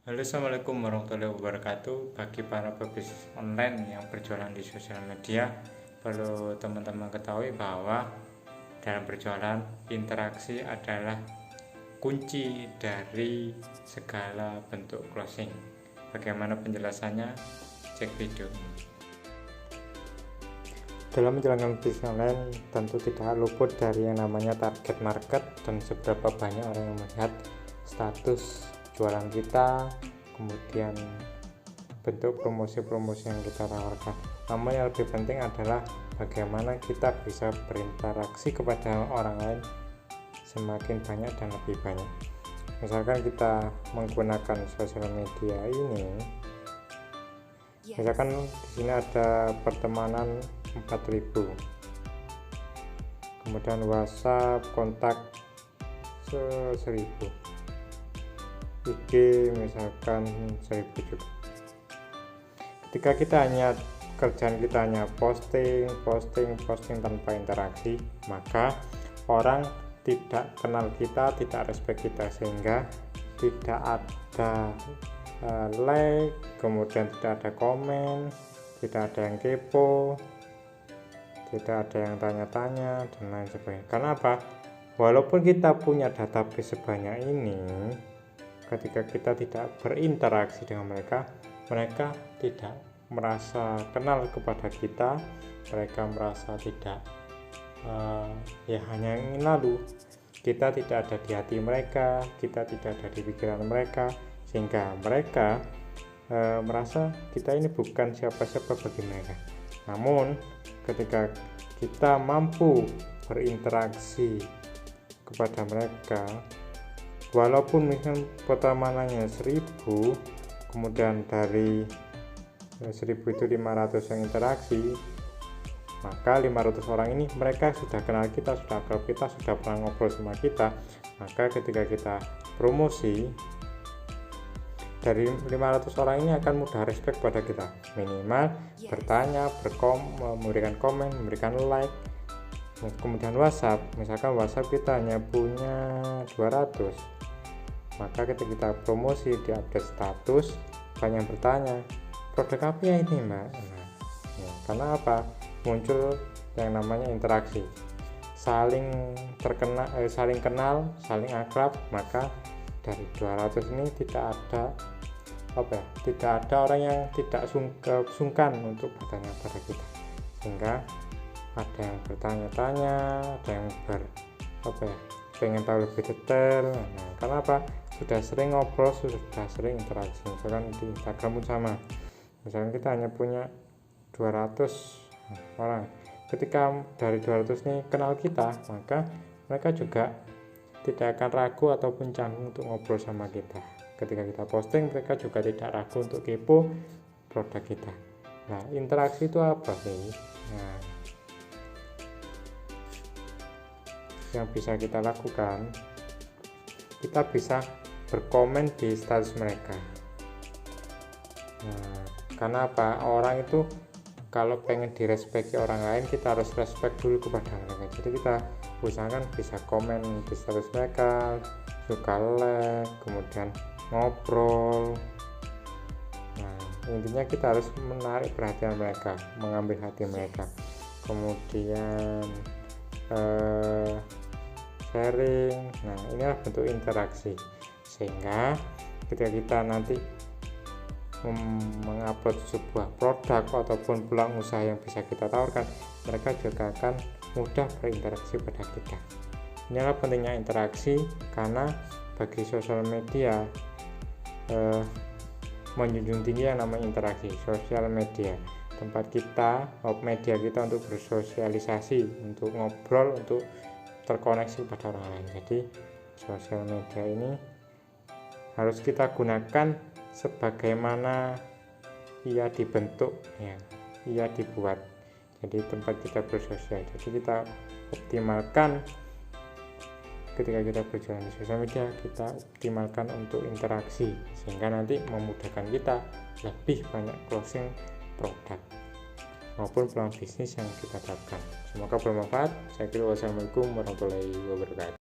Halo, assalamualaikum warahmatullahi wabarakatuh. Bagi para pebisnis online yang berjualan di sosial media, perlu teman-teman ketahui bahwa dalam berjualan, interaksi adalah kunci dari segala bentuk closing. Bagaimana penjelasannya? Cek video ini. Dalam menjalankan bisnis online, tentu tidak luput dari yang namanya target market dan seberapa banyak orang yang melihat status jualan kita, kemudian bentuk promosi-promosi yang kita tawarkan. Namun yang lebih penting adalah bagaimana kita bisa berinteraksi kepada orang lain semakin banyak dan lebih banyak. Misalkan kita menggunakan sosial media ini, misalkan di sini ada pertemanan 4000, kemudian WhatsApp kontak 1000, IG misalkan 1000 juga. Ketika kita kerjaan kita hanya posting tanpa interaksi, maka orang tidak kenal kita, tidak respect kita, sehingga tidak ada like, kemudian tidak ada komen, tidak ada yang kepo, tidak ada yang tanya-tanya dan lain sebagainya. Karena apa? Walaupun kita punya database sebanyak ini, ketika kita tidak berinteraksi dengan mereka tidak merasa kenal kepada kita, mereka merasa tidak hanya ingin lalu. Kita tidak ada di hati mereka, kita tidak ada di pikiran mereka, sehingga mereka merasa kita ini bukan siapa-siapa bagi mereka. Namun ketika kita mampu berinteraksi kepada mereka, walaupun misalnya pertemanannya 1000, kemudian dari 1000 itu 500 yang interaksi, maka 500 orang ini mereka sudah kenal kita, sudah akrab kita, sudah pernah ngobrol sama kita. Maka ketika kita promosi, dari 500 orang ini akan mudah respect pada kita, minimal bertanya, memberikan komen, memberikan like. Kemudian WhatsApp, misalkan WhatsApp kita hanya punya 200, maka ketika kita promosi di update status, banyak bertanya, produk apa ya ini mbak? Karena apa? Muncul yang namanya interaksi, saling kenal, saling akrab. Maka dari 200 ini tidak ada orang yang tidak sungkan untuk bertanya pada kita, sehingga ada yang bertanya-tanya, ada yang pengen tahu lebih detail. Karena apa? Sudah sering ngobrol, sudah sering interaksi. Misalkan di Instagram pun sama, misalkan kita hanya punya 200 orang, ketika dari 200 ini kenal kita, maka mereka juga tidak akan ragu ataupun canggung untuk ngobrol sama kita. Ketika kita posting, mereka juga tidak ragu untuk kepo produk kita. Nah, interaksi itu apa sih? Yang bisa kita lakukan, kita bisa berkomen di status mereka. Karena apa? Orang itu kalau pengen direspekti orang lain, kita harus respect dulu kepada mereka. Jadi kita usahakan bisa komen di status mereka, suka like, kemudian ngobrol. Intinya kita harus menarik perhatian mereka, mengambil hati mereka, kemudian sharing. Inilah bentuk interaksi, sehingga ketika kita nanti mengupload sebuah produk ataupun peluang usaha yang bisa kita tawarkan, mereka juga akan mudah berinteraksi pada kita. Inilah pentingnya interaksi, karena bagi sosial media menjunjung tinggi yang namanya interaksi. Sosial media tempat kita, media kita untuk bersosialisasi, untuk ngobrol, untuk terkoneksi pada orang lain. Jadi sosial media ini harus kita gunakan sebagaimana ia dibentuk, ia dibuat. Jadi tempat kita bersosial. Jadi kita optimalkan ketika kita berjalan di sosial media, kita optimalkan untuk interaksi, sehingga nanti memudahkan kita lebih banyak closing produk maupun peluang bisnis yang kita dapatkan. Semoga bermanfaat. Saya kira wassalamualaikum warahmatullahi wabarakatuh.